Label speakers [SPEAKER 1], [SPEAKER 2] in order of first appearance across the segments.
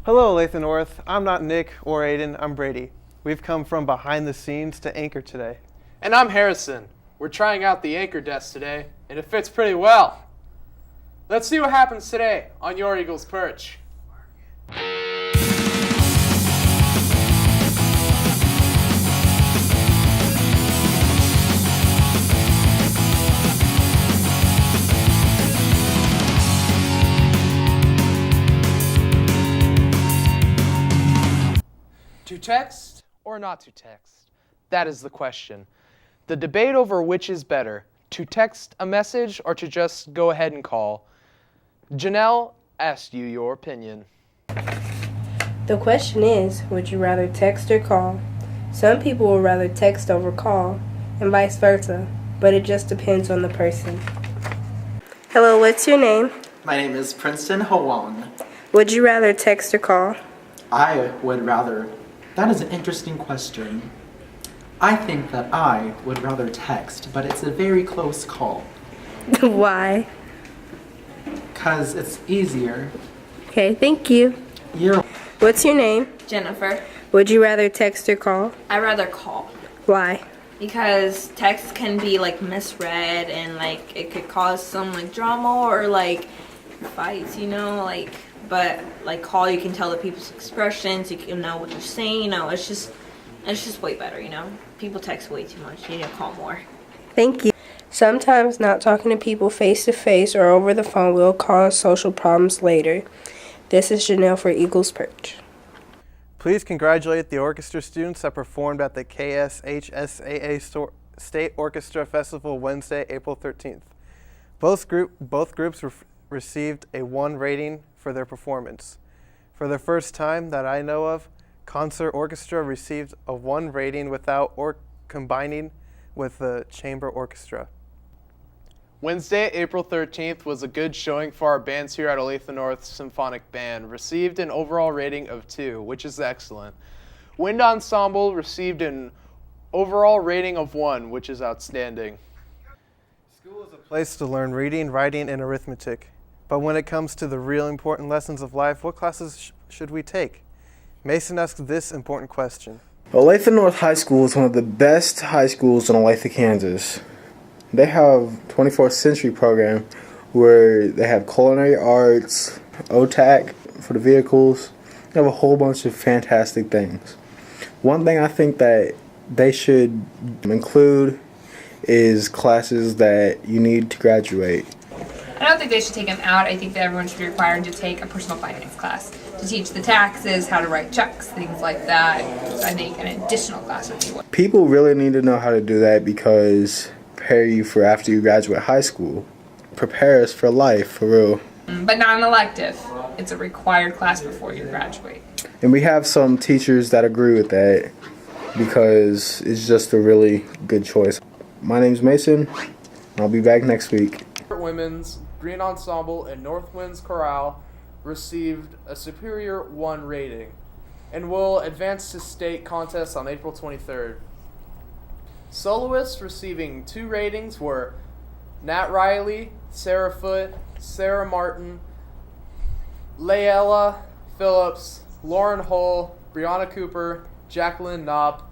[SPEAKER 1] Hello, Olathe North. I'm not Nick or Aiden, I'm Brady. We've come from behind the scenes to anchor today.
[SPEAKER 2] And I'm Harrison. We're trying out the anchor desk today, and it fits pretty well. Let's see what happens today on your Eagles Perch. To text or not to text? That is the question. The debate over which is better, to text a message or to just go ahead and call. Janelle asked you your opinion.
[SPEAKER 3] The question is, would you rather text or call? Some people would rather text over call, and vice versa, but it just depends on the person. Hello, what's your name?
[SPEAKER 4] My name is Princeton Hawan.
[SPEAKER 3] Would you rather text or call?
[SPEAKER 4] I would rather. That is an interesting question. I think that I would rather text, but it's a very close call.
[SPEAKER 3] Why?
[SPEAKER 4] Because it's easier.
[SPEAKER 3] Okay, thank you. What's your name?
[SPEAKER 5] Jennifer.
[SPEAKER 3] Would you rather text or call?
[SPEAKER 5] I'd rather call
[SPEAKER 3] Why?
[SPEAKER 5] because text can be like misread and like it could cause some like drama or like fights, but like call you can tell the people's expressions, you can know what they're saying, it's just way better, People text way too much. You need to call more.
[SPEAKER 3] Thank you. Sometimes not talking to people face to face or over the phone will cause social problems later. This is Janelle for Eagles Perch.
[SPEAKER 1] Please congratulate the orchestra students that performed at the KSHSAA State Orchestra Festival Wednesday, April 13th. Both groups received a 1 rating for their performance. For the first time that I know of, concert orchestra received a 1 rating without combining with the chamber orchestra.
[SPEAKER 2] Wednesday, April 13th was a good showing for our bands here at Olathe North Symphonic Band. Received an overall rating of 2, which is excellent. Wind Ensemble received an overall rating of 1, which is outstanding.
[SPEAKER 1] School is a place to learn reading, writing, and arithmetic. But when it comes to the real important lessons of life, what classes should we take? Mason asked this important question.
[SPEAKER 6] Olathe North High School is one of the best high schools in Olathe, Kansas. They have 24th century program where they have culinary arts, OTAC for the vehicles. They have a whole bunch of fantastic things. One thing I think that they should include is classes that you need to graduate.
[SPEAKER 7] I don't think they should take them out. I think that everyone should be required to take a personal finance class to teach the taxes, how to write checks, things like that. I think an additional class would be one.
[SPEAKER 6] People really need to know how to do that because prepare you for after you graduate high school. Prepare us for life, for real.
[SPEAKER 7] But not an elective. It's a required class before you graduate.
[SPEAKER 6] And we have some teachers that agree with that because it's just a really good choice. My name's Mason. I'll be back next week.
[SPEAKER 2] Women's, Green Ensemble, and North Winds Chorale received a superior 1 rating and will advance to state contests on April 23rd. Soloists receiving 2 ratings were Nat Riley, Sarah Foote, Sarah Martin, Layla Phillips, Lauren Hull, Brianna Cooper, Jacqueline Knopp,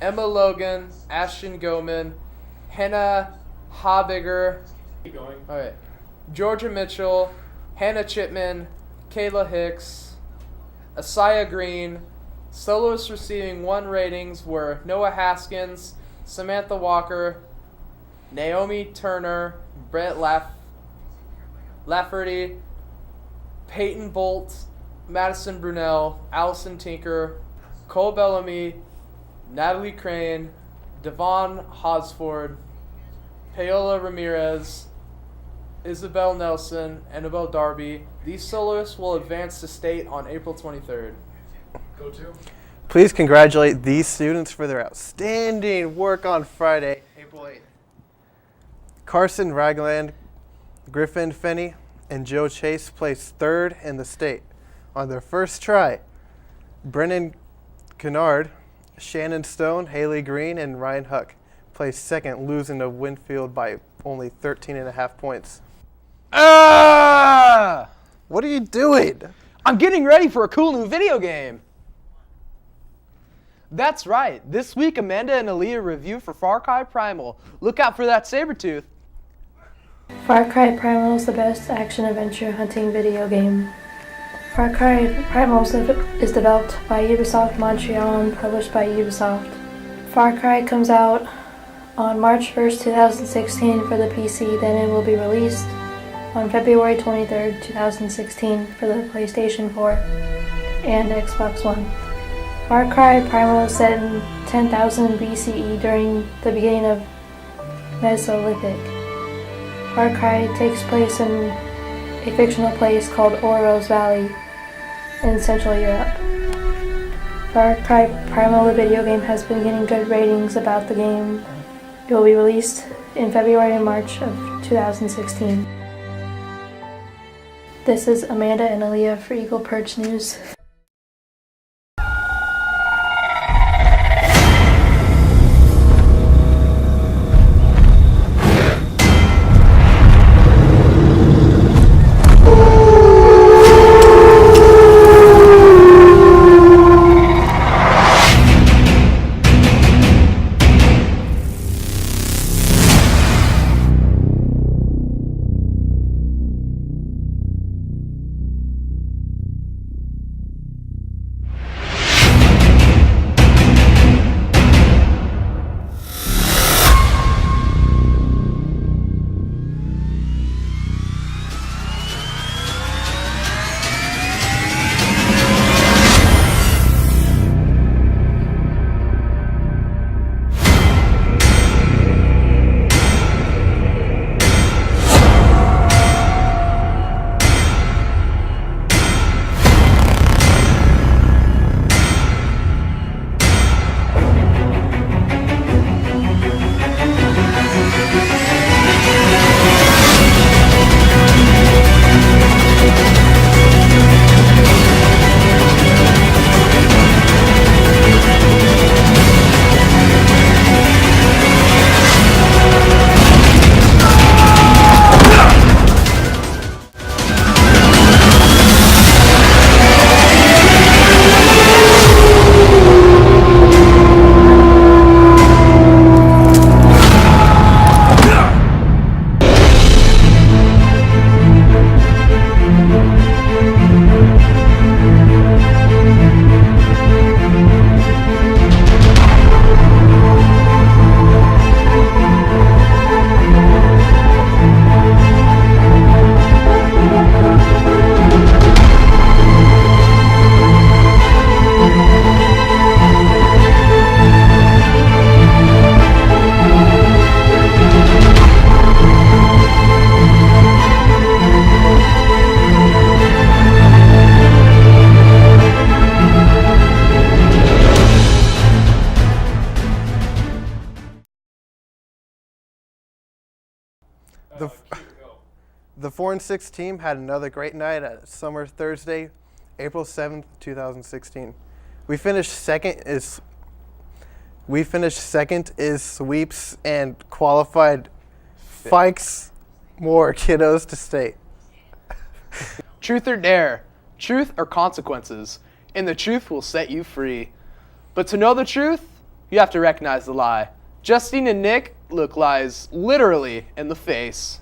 [SPEAKER 2] Emma Logan, Ashton Goman, Hannah Habiger, Georgia Mitchell, Hannah Chipman, Kayla Hicks, Asaya Green. Soloists receiving 1 ratings were Noah Haskins, Samantha Walker, Naomi Turner, Brett Lafferty, Peyton Bolt, Madison Brunel, Allison Tinker, Cole Bellamy, Natalie Crane, Devon Hosford, Paola Ramirez, Isabel Nelson, Annabelle Darby. These soloists will advance to state on April 23rd. Go to.
[SPEAKER 1] Please congratulate these students for their outstanding work on Friday, April 8th. Carson Ragland, Griffin Finney, and Joe Chase placed 3rd in the state. On their first try, Brennan Kennard, Shannon Stone, Haley Green, and Ryan Huck placed 2nd, losing to Winfield by only 13.5 points.
[SPEAKER 2] Ah!
[SPEAKER 1] What are you doing?
[SPEAKER 2] I'm getting ready for a cool new video game. That's right. This week, Amanda and Aaliyah review for Far Cry Primal. Look out for that Sabretooth.
[SPEAKER 8] Far Cry Primal is the best action-adventure hunting video game. Far Cry Primal is developed by Ubisoft Montreal and published by Ubisoft. Far Cry comes out on March 1st, 2016 for the PC, then it will be released on February 23rd, 2016 for the PlayStation 4 and Xbox One. Far Cry Primal is set in 10,000 BCE during the beginning of Mesolithic. Far Cry takes place in a fictional place called Oros Valley in Central Europe. Far Cry Primal, the video game, has been getting good ratings about the game. It will be released in February and March of 2016. This is Amanda and Aaliyah for Eagle Perch News.
[SPEAKER 1] The 4 and 6 team had another great night at Summer Thursday, April 7th, 2016. We finished second is sweeps and qualified Fikes more kiddos to state.
[SPEAKER 2] Truth or dare, truth or consequences, and the truth will set you free. But to know the truth, you have to recognize the lie. Justine and Nick look lies literally in the face.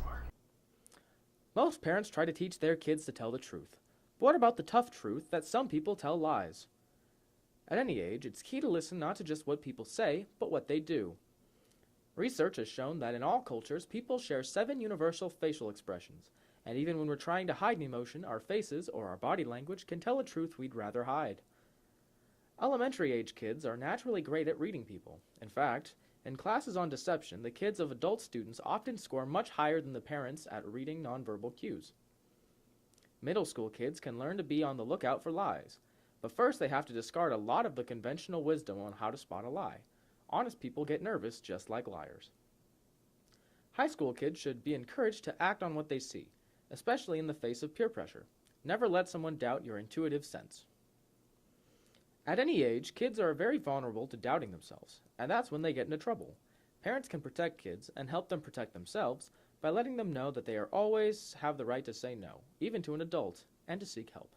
[SPEAKER 9] Most parents try to teach their kids to tell the truth. But what about the tough truth that some people tell lies? At any age, it's key to listen not to just what people say, but what they do. Research has shown that in all cultures, people share 7 universal facial expressions, and even when we're trying to hide an emotion, our faces or our body language can tell a truth we'd rather hide. Elementary age kids are naturally great at reading people. In fact, in classes on deception, the kids of adult students often score much higher than the parents at reading nonverbal cues. Middle school kids can learn to be on the lookout for lies, but first they have to discard a lot of the conventional wisdom on how to spot a lie. Honest people get nervous just like liars. High school kids should be encouraged to act on what they see, especially in the face of peer pressure. Never let someone doubt your intuitive sense. At any age, kids are very vulnerable to doubting themselves, and that's when they get into trouble. Parents can protect kids and help them protect themselves by letting them know that they always have the right to say no, even to an adult, and to seek help.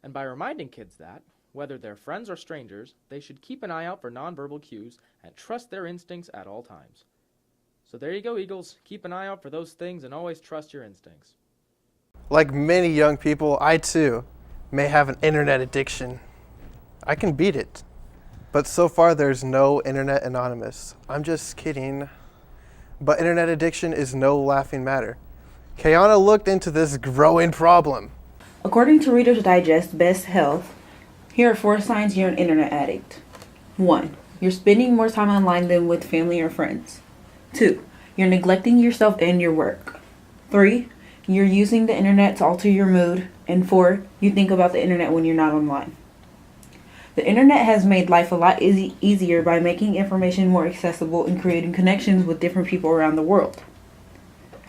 [SPEAKER 9] And by reminding kids that, whether they're friends or strangers, they should keep an eye out for nonverbal cues and trust their instincts at all times. So there you go, Eagles. Keep an eye out for those things and always trust your instincts.
[SPEAKER 1] Like many young people, I too may have an internet addiction. I can beat it. But so far there's no internet anonymous. I'm just kidding. But internet addiction is no laughing matter. Kayana looked into this growing problem.
[SPEAKER 10] According to Reader's Digest Best Health, here are 4 signs you're an internet addict. 1. You're spending more time online than with family or friends. 2. You're neglecting yourself and your work. 3. You're using the internet to alter your mood. And 4. You think about the internet when you're not online. The internet has made life a lot easier by making information more accessible and creating connections with different people around the world.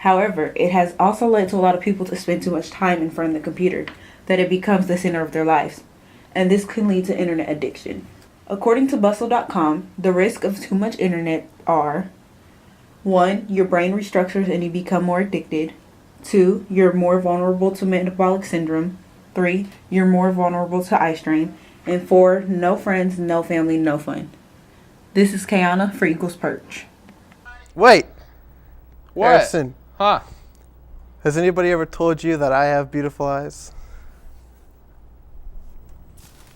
[SPEAKER 10] However, it has also led to a lot of people to spend too much time in front of the computer, that it becomes the center of their lives. And this can lead to internet addiction. According to Bustle.com, the risks of too much internet are: 1. Your brain restructures and you become more addicted. 2. You're more vulnerable to metabolic syndrome. 3. You're more vulnerable to eye strain. And 4. No friends, no family, no fun. This is Kayana for Equals Perch.
[SPEAKER 1] Wait!
[SPEAKER 2] What?
[SPEAKER 1] Harrison,
[SPEAKER 2] Huh?
[SPEAKER 1] has anybody ever told you that I have beautiful eyes?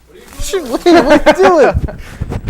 [SPEAKER 1] What are you doing? What are you doing?